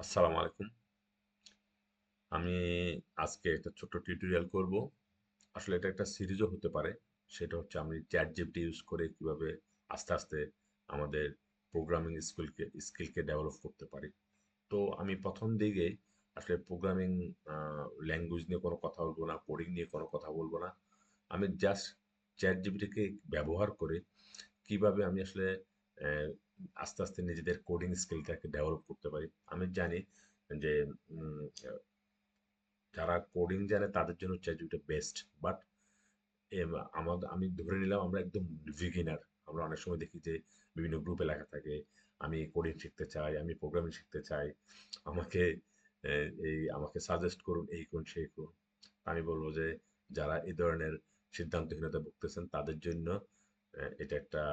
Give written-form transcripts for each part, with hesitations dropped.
আসসালামু আলাইকুম। আমি আজকে একটা ছোট্ট টিউটোরিয়াল করব। আসলে এটা একটা সিরিজও হতে পারে। সেটা হচ্ছে আমি চ্যাট জিপিটি ইউজ করে কিভাবে আস্তে আস্তে আমাদের প্রোগ্রামিং স্কিলকে ডেভেলপ করতে পারি। তো আমি প্রথম দিকে আসলে প্রোগ্রামিং ল্যাঙ্গুয়েজ নিয়ে কোনো কথা বলবো না, কোডিং নিয়ে কোনো কথা বলবো না। আমি জাস্ট চ্যাট জিপিটিকে ব্যবহার করে কিভাবে আমি আসলে আহ, আস্তে আস্তে নিজেদের কোডিং স্কিলটাকে ডেভেলপ করতে পারি। আমি জানি যে উম, যারা কোডিং জানে তাদের জন্য চ্যাটজিপিটি বেস্ট, বাট আমাদের আমি ধরে নিলাম আমরা একদম বিগিনার। আমরা অনেক সময় দেখি যে বিভিন্ন গ্রুপে লেখা থাকে, আমি কোডিং শিখতে চাই, আমি প্রোগ্রামিং শিখতে চাই, আমাকে আমাকে সাজেস্ট করুন, এই করুন সেই করুন। আমি বলবো যে যারা এই ধরনের সিদ্ধান্তহীনতা ভুগতেছেন তাদের জন্য এটা একটা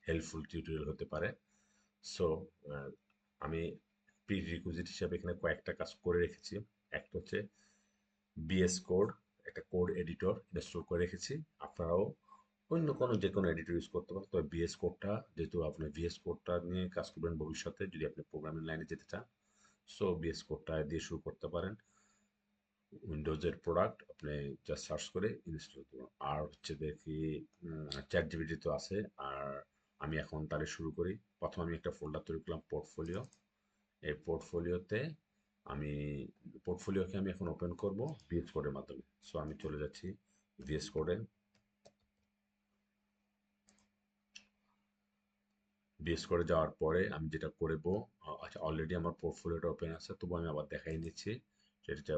হেল্পফুল টিউটোরিয়াল হতে পারে। সো আমি প্রি রিকুইজিট হিসাবে এখানে কয়েকটা কাজ করে রেখেছি। একটা হচ্ছে বিএস কোড, একটা কোড এডিটর ইনস্টল করে রেখেছি। আপনারাও অন্য কোনো যে কোনো এডিটর ইউজ করতে পারেন, তবে বিএস কোডটা, যেহেতু আপনি ভিএস কোডটা নিয়ে কাজ করবেন ভবিষ্যতে যদি আপনি প্রোগ্রামিং লাইনে যেতে চান, সো বিএস কোডটা দিয়ে শুরু করতে পারেন। উইন্ডোজের প্রোডাক্ট আপনি জাস্ট সার্চ করে ইনস্টল করুন। আর হচ্ছে দেখি চ্যাট জিপিটি তো আছে। আর আমি এখন তাহলে শুরু করি। প্রথম আমি একটা ফোল্ডার তৈরি করলাম, পোর্টফোলিও। এই পোর্টফোলিওতে আমি পোর্টফোলিওকে আমি এখন ওপেন করব ভিএস কোডের মাধ্যমে। সো আমি চলে যাচ্ছি ভিএস কোডে। ভিএস কোডে যাওয়ার পরে আমি যেটা করব, আচ্ছা অলরেডি আমার পোর্টফোলিওটা ওপেন আছে, তবু আমি আবার দেখাই নিচ্ছি। সেটা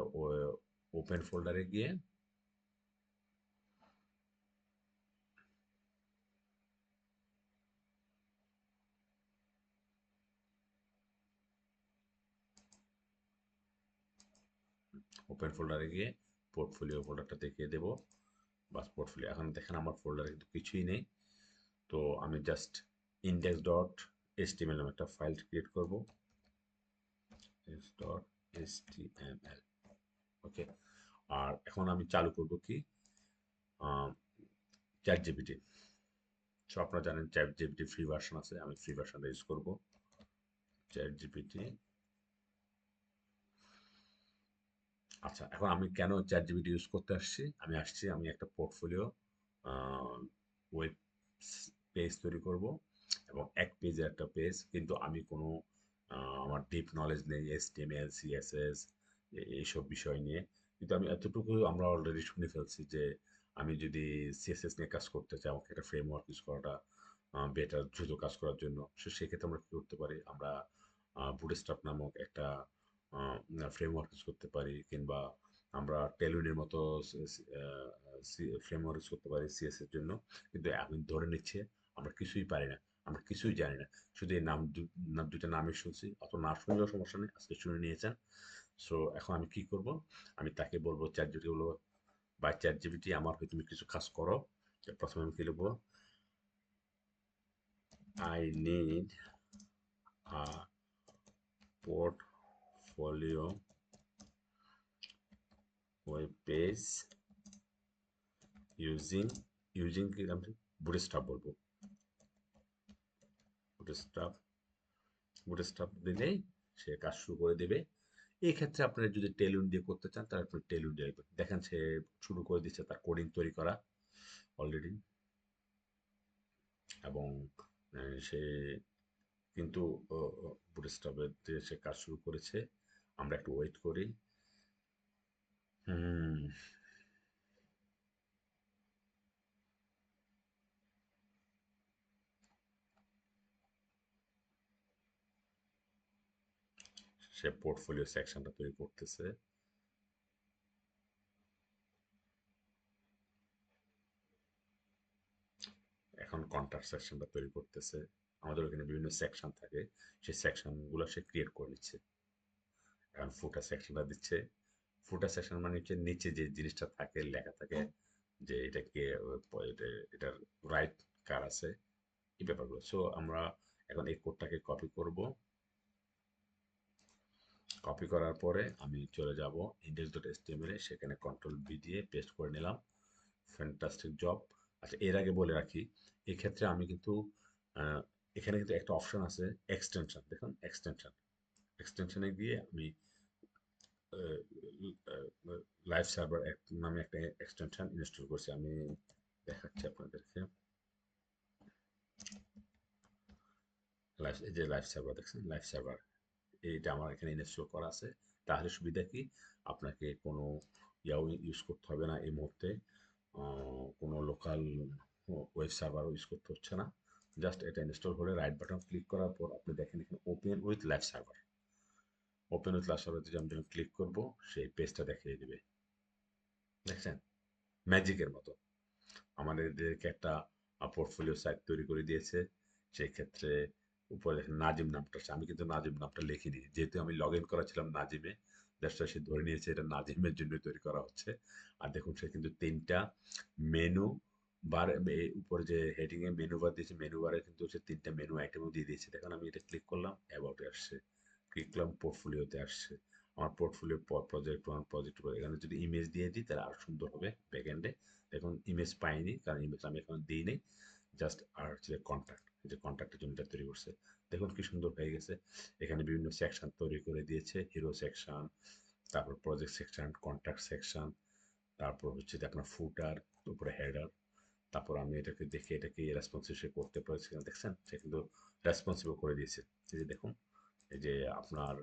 ওপেন ফোল্ডারে গিয়ে ওপেন ফোল্ডারে গিয়ে পোর্টফোলিও ফোল্ডারটা দেখিয়ে দেবো। বাস পোর্টফোলিও এখন দেখেন আমার ফোল্ডারে কিন্তু কিছুই নেই। তো আমি জাস্ট ইন্ডেক্স ডট এসটিএমএল নামে একটা ফাইল ক্রিয়েট করব। Dot STML. ওকে। আর এখন আমি চালু করব কি, চ্যাট জিপিটি। সো আপনারা জানেন চ্যাট জিপিটি ফ্রি ভার্সন আছে, আমি ফ্রি ভার্সনটা ইউজ করব। Chat GPT. আচ্ছা, এখন আমি কেন চ্যাট জিপিটি ইউজ করতে আসছি, আমি আসছি আমি একটা পোর্টফোলিও ওয়েব পেজ তৈরি করব, এবং এক পেজে একটা পেজ, কিন্তু আমি কোনো আমার ডিপ নলেজ নেই এইচটিএমএল সিএসএস এইসব বিষয় নিয়ে। কিন্তু আমি এতটুকু আমরা অলরেডি শুনে ফেলছি যে আমি যদি সিএসএস নিয়ে কাজ করতে চাই, আমাকে একটা ফ্রেমওয়ার্ক ইউজ করাটা বেটার, দ্রুত কাজ করার জন্য। সো সেক্ষেত্রে আমরা কী করতে পারি, আমরা বুটস্ট্র্যাপ নামক একটা ফ্রেমওয়ার্ক ইউজ করতে পারি, কিংবা আমরা টেলুইনের মতো ফ্রেমওয়ার্ক ইউজ করতে পারি সিএস এর জন্য। কিন্তু আমি ধরে নিচ্ছে আমরা কিছুই পারি না, আমরা কিছুই জানি না। শুধু এই নাম দুইটা নামই শুনছি, অত না শুনলেও সমস্যা নেই, আজকে শুনে নিয়েছেন। সো এখন আমি কি করব, আমি তাকে বলবো, চ্যাট জিপিটি বলবো, বা চ্যাট জিপিটি আমার হয়ে তুমি কিছু কাজ করো। প্রথমে আমি কি লিখবো, I need a portfolio web page using, using কি আমি বুটস্ট্র্যাপ বলবো, বুটস্ট্র্যাপ। বুটস্ট্র্যাপ দিলেই সে কাজ শুরু করে দেবে। এই ক্ষেত্রে আপনারা যদি টেলুইন দিয়ে করতে চান তাহলে আপনি টেলুইন দিয়ে লিখবেন। দেখেন সে শুরু করে দিচ্ছে তার কোডিং তৈরি করা অলরেডি। এবং সে কিন্তু বুটস্ট্র্যাপের দিয়ে সে কাজ শুরু করেছে। আমরা একটু ওয়েট করি। হুম, সে পোর্টফোলিও সেকশনটা তৈরি করতেছে। এখন কন্ট্যাক্ট সেকশনটা তৈরি করতেছে। আমাদের ওখানে বিভিন্ন সেকশন থাকে, সেই সেকশনগুলো সে ক্রিয়েট করে নিচ্ছে। এখন ফুটার সেকশনটা দিচ্ছে। ফুটার সেকশন মানে হচ্ছে নিচে যে জিনিসটা থাকে, লেখা থাকে যে এটাকে এটার রাইট কার আছে, এই ব্যাপারগুলো। সো আমরা এখন এই কোডটাকে কপি করব। কপি করার পরে আমি চলে যাব ইন্ডেক্স ডট এসটিএমএল এ, সেখানে কন্ট্রোল বি দিয়ে পেস্ট করে নিলাম। Fantastic job. আচ্ছা, এর আগে বলে রাখি, এক্ষেত্রে আমি কিন্তু আহ, এখানে কিন্তু একটা অপশন আছে এক্সটেনশন, দেখুন এক্সটেনশন। এক্সটেনশনে গিয়ে আমি লাইভ সার্ভার নামে একটা এক্সটেনশন ইনস্টল করছি। আমি দেখাচ্ছি আপনাদেরকে। লাইভ, এই যে লাইভ সার্ভার দেখছেন, লাইভ সার্ভার এইটা আমার এখানে ইনস্টল করা আছে। তাহলে সুবিধা কি, আপনাকে কোনো ইয়াও ইউজ করতে হবে না এই মুহূর্তে, কোনো লোকাল ওয়েব সার্ভারও ইউজ করতে হচ্ছে না। জাস্ট এটা ইনস্টল করে রাইট বাটন ক্লিক করার পর আপনি দেখেন এখানে open with live server. Open with live server যদি আমি যখন ক্লিক করবো সেই পেজটা দেখিয়ে দিবে। দেখছেন, ম্যাজিকের মতো আমাদেরকে একটা পোর্টফোলিও সাইট তৈরি করে দিয়েছে। সেই ক্ষেত্রে উপরে দেখেন নাজিম নামটা আছে, আমি কিন্তু নাজিম নামটা লিখিনি, যেহেতু আমি লগ ইন করা ছিলাম নাজিমে, জাস্ট সে ধরে নিয়েছে এটা নাজিমের জন্য তৈরি করা হচ্ছে। আর দেখুন সে কিন্তু 3টা মেনু বার, উপরে যে হেডিং এ মেনু বার দিয়েছে, মেনু বারে কিন্তু সে 3টা মেনু আইটেমও দিয়ে দিয়েছে। দেখুন আমি এটা ক্লিক করলাম, অ্যাবাউটে আসছে, ক্লিক করলাম পোর্টফোলিওতে আসছে, আমার পোর্টফোলিও প্রজেক্ট 1 প্রজেক্ট 2। এখানে যদি ইমেজ দিয়ে দিই তাহলে আরো সুন্দর হবে ব্যাকএন্ডে। দেখুন ইমেজ পাইনি, কারণ ইমেজ আমি এখন দিই নেই। জাস্ট আর হচ্ছে কন্ট্যাক্ট, যে কন্ট্যাক্টের জন্য এটা তৈরি করছে। দেখুন কি সুন্দর হয়ে গেছে। এখানে বিভিন্ন সেকশন তৈরি করে দিয়েছে, হিরো সেকশন, তারপর প্রজেক্ট সেকশন, কন্ট্যাক্ট সেকশন, তারপর হচ্ছে যে আপনার ফুটার, উপরে হেডার। তারপর আমি এটাকে দেখে এটাকে রেসপন্সিভ সে করতে পারছি না, দেখছেন সে কিন্তু রেসপন্সিভ করে দিয়েছে। এই যে দেখুন, এই যে আপনার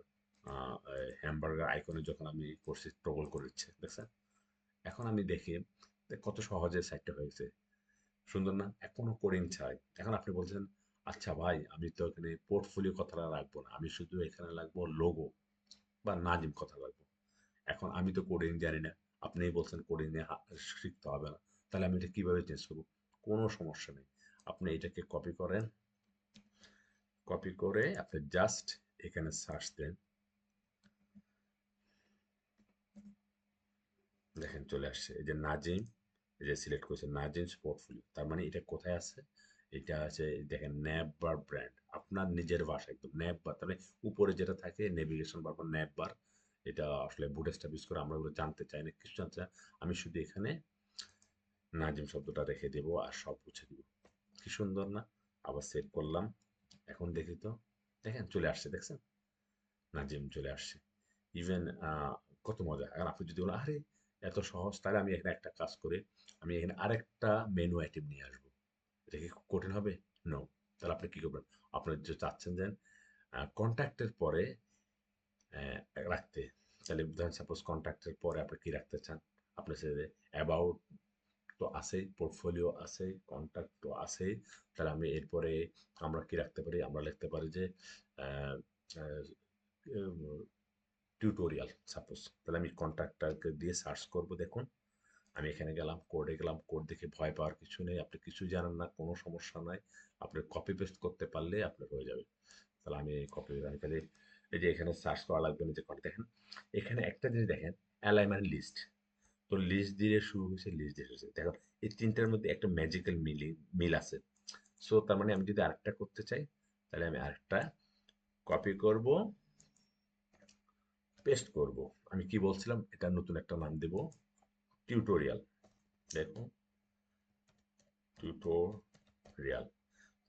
হ্যামবার্গার আইকনে যখন আমি করছি টগল করে দিচ্ছে, দেখছেন। এখন আমি দেখি যে কত সহজে সাইটটা হয়েছে, সুন্দর না, এখনো কোডিং ছাড়াই। এখন আপনি বলছেন, আচ্ছা ভাই আমি তো এখানে পোর্টফোলিও কথাটা রাখবো না, আমি শুধু এখানে রাখবো লোগো বা নাজিম কথা রাখবো। এখন আমি তো কোডিং জানি না, আপনিই বলছেন কোডিং নিয়ে শিখতে হবে না, তাহলে আমি এটা কিভাবে চেঞ্জ করবো? কোনো সমস্যা নেই, আপনি এটাকে কপি করেন, কপি করে আপনি জাস্ট এখানে সার্চ দেন, দেখেন চলে আসছে এই যে নাজিম, এই যে সিলেক্ট করেছে নাজিম পোর্টফোলিও, তার মানে এটা কোথায় আছে? এটা আছে দেখেন ন্যাব বার ব্র্যান্ড, আপনার নিজের ভাষা একদম ন্যাব বার, তাহলে উপরে যেটা থাকে নেভিগেশন বার বা ন্যাব বার। এটা আসলে বুটস্ট্র্যাপ ইউজ করে আমরা ওগুলো জানতে চাই না, কিছু জানতে চাই না। আমি শুধু এখানে নাজিম শব্দটা রেখে দেবো আর সব মুছে দিব। কি সুন্দর না? আবার সেভ করলাম, এখন দেখি তো, দেখেন চলে আসছে, দেখছেন নাজিম চলে আসছে। ইভেন কত মজা। আর আপনি যদি বলেন আরে এত সহজ, তাহলে আমি এখানে একটা কাজ করে আমি এখানে আরেকটা মেনু আইটেম নিয়ে আসবো, এটা কি খুব কঠিন হবে? নো। তাহলে আপনি কি করবেন? আপনি যে চাচ্ছেন যে কন্ট্যাক্টের পরে আহ, রাখতে, তাহলে ধরেন সাপোজ কন্ট্যাক্টের পরে আপনি কি রাখতে চান? আপনার সাথে অ্যাবাউট তো আছেই, পোর্টফোলিও আছে, কন্ট্যাক্ট তো আছেই, তাহলে আমি এরপরে আমরা কি রাখতে পারি? আমরা লিখতে পারি যে টিউটোরিয়াল সাপোজ, তাহলে আমি কন্ট্যাক্টটাকে দিয়ে সার্চ করব। দেখুন আমি এখানে গেলাম, কোডে গেলাম, কোড দেখে ভয় পাওয়ার কিছু নেই, আপনি কিছু জানেন না কোনো সমস্যা নাই, আপনি কপি পেস্ট করতে পারলে আপনার হয়ে যাবে। তাহলে আমি কপি, আমি খালি এই যে এখানে সার্চ করা লাগবে না, যে কপি দেখেন এখানে একটা জিনিস দেখেন, অ্যালাইনমেন্ট লিস্ট, তো লিস্ট দিয়ে শুরু হয়েছে, লিস্ট দিয়ে শেষ হয়েছে। দেখো এই তিনটার মধ্যে একটা ম্যাজিক্যাল মিল আছে। সো তার মানে আমি যদি আরেকটা করতে চাই, তাহলে আমি আরেকটা কপি করব, পেস্ট করব। আমি কি বলছিলাম, এটা নতুন একটা নাম দেব, টিউটোরিয়াল। দেখুন টিউটোরিয়াল।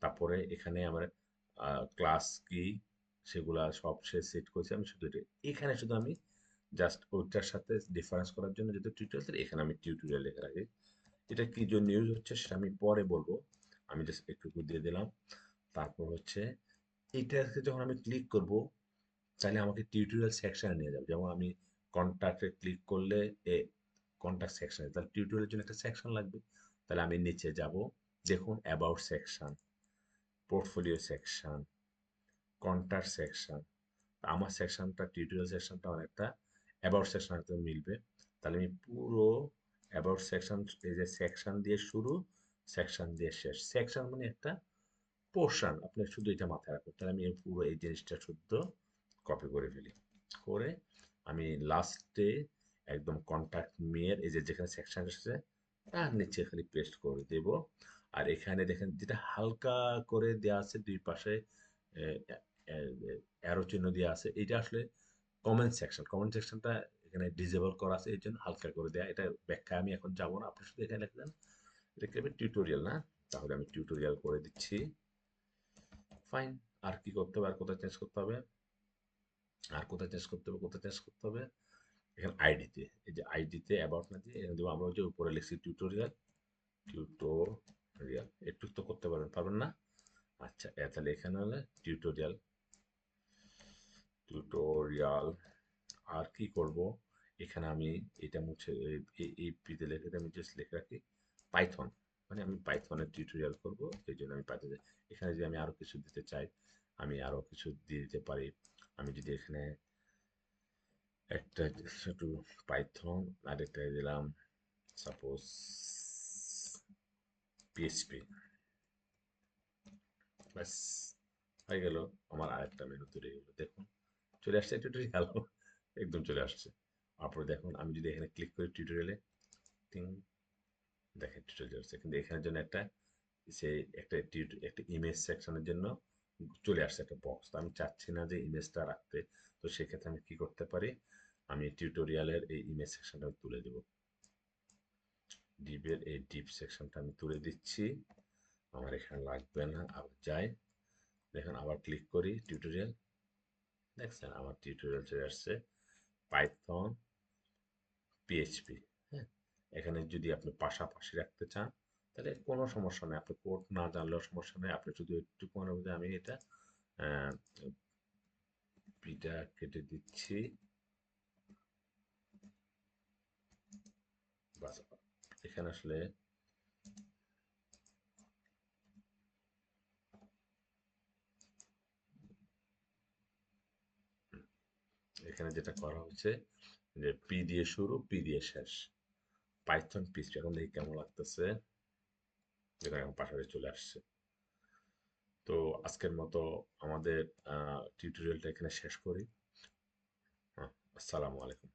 তারপরে এখানে আমার ক্লাস কি সেগুলা সব সে সেট করেছে, আমি শুধু এখানে শুধু আমি জাস্ট ওইটার সাথে ডিফারেন্স করার জন্য যেহেতু টিউটোরিয়াল, এখানে আমি টিউটোরিয়াল লেখা রাখি। এটা কি জন্য ইউজ হচ্ছে সেটা আমি পরে বলবো, আমি জাস্ট একটু দিয়ে দিলাম। তারপর হচ্ছে এইটাকে যখন আমি ক্লিক করব, চাইলে আমাকে টিউটোরিয়াল সেকশনে নিয়ে যাবে। যেমন আমি কন্ট্যাক্টে ক্লিক করলে এ কন্ট্যাক্ট সেকশনে, তাহলে টিউটোরিয়ালের জন্য একটা সেকশন লাগবে। তাহলে আমি নিচে যাব, দেখুন about section, portfolio section, contact section. আমার সেকশনটা টিউটোরিয়াল সেকশনটা অনেকটা অ্যাবাউট সেকশনের সাথে মিলবে। তাহলে আমি পুরো অ্যাবাউট সেকশন, এই যে সেকশন দিয়ে শুরু, সেকশন দিয়ে শেষ, সেকশন মানে একটা পোর্শন, আপনি শুধু এটা মাথায় রাখুন। তাহলে আমি পুরো এই জিনিসটা শুদ্ধ কপি করে ফেলি, করে আমি লাস্টে একদম কন্ট্যাক্ট মেয়ের এই যে যেখানে সেকশন এসেছে তার নিচে খালি পেস্ট করে দেব। আর এখানে দেখেন যেটা হালকা করে দেওয়া আছে দুই পাশে অ্যারো চিহ্ন দেওয়া আছে, এটা আসলে কমেন্ট সেকশন, কমেন্ট সেকশনটা এখানে ডিসেবল করা আছে, এই জন্য হালকা করে দেয়া। এটা ব্যাখ্যা আমি এখন যাব না, আপনি শুধু এখানে লিখে দেন, এটা কি টিউটোরিয়াল না, তাহলে আমি টিউটোরিয়াল করে দিচ্ছি। ফাইন। আর কি করতে হবে, আর কোথায় চেঞ্জ করতে হবে? আর কোথায় চেঞ্জ করতে হবে, কোথায় চেঞ্জ করতে হবে? এখানে আইডিতে, এই যে আইডিতে অ্যাবাউট না দিয়ে এখানে দেবো আমরা ওই যে উপরে লিখছি টিউটোরিয়াল। টিউটোরিয়াল একটু তো করতে পারবেন, পারবেন না? আচ্ছা, তাহলে এখানে হলে টিউটোরিয়াল, টিউটোরিয়াল। আর কি করব, এখানে আমি এটা মুছে এই পিতে লিখে আমি জাস্ট লিখে রাখি পাইথন, মানে আমি পাইথনের টিউটোরিয়াল করব, এই জন্য আমি পাইথন। এখানে যদি আমি আরো কিছু দিতে চাই, আমি আরো কিছু দিয়ে দিতে পারি। আমি যদি এখানে একটা একটু পাইথন আর একটা দিলাম সাপোজ পিএইচপি, ব্যাস হয়ে গেল। আমার আরেকটা মেনু তৈরি হয়ে গেল, দেখুন চলে আসছে টিউটোরিয়াল, একদম চলে আসছে। তারপরে দেখুন আমি যদি এখানে ক্লিক করি টিউটোরিয়ালে, টিং, দেখেন টিউটোরিয়াল আসছে, কিন্তু এখানের জন্য একটা সেই একটা ইমেজ সেকশনের জন্য চলে আসছে একটা বক্স। তো আমি চাচ্ছি না যে ইমেজটা রাখতে, তো সেক্ষেত্রে আমি কি করতে পারি, আমি টিউটোরিয়ালের এই ইমেজ সেকশনটা তুলে দেব, ডিপের এই ডিপ সেকশনটা আমি তুলে দিচ্ছি, আমার এখানে লাগবে না। আবার যাই, দেখেন আবার ক্লিক করি টিউটোরিয়াল, দেখছেন আমার টিউটোরিয়াল চলে আসছে পাইথন পিএইচপি। হ্যাঁ, এখানে যদি আপনি পাশাপাশি রাখতে চান তাহলে কোনো সমস্যা নেই, আপনি কোড না জানলেও সমস্যা নেই, আপনি শুধু একটু মনে হবে আমি এটা পিটা কেটে দিচ্ছি, বাস। এখানে আসলে এখানে যেটা করা হচ্ছে যে পি দিয়ে শুরু, পি দিয়ে শেষ, পাইথন পিএইচপি। এখন দেখি কেমন লাগতেছে, যেটা এখন পাশাপাশি চলে আসছে। তো আজকের মতো আমাদের টিউটোরিয়ালটা এখানে শেষ করি। আসসালামু আলাইকুম।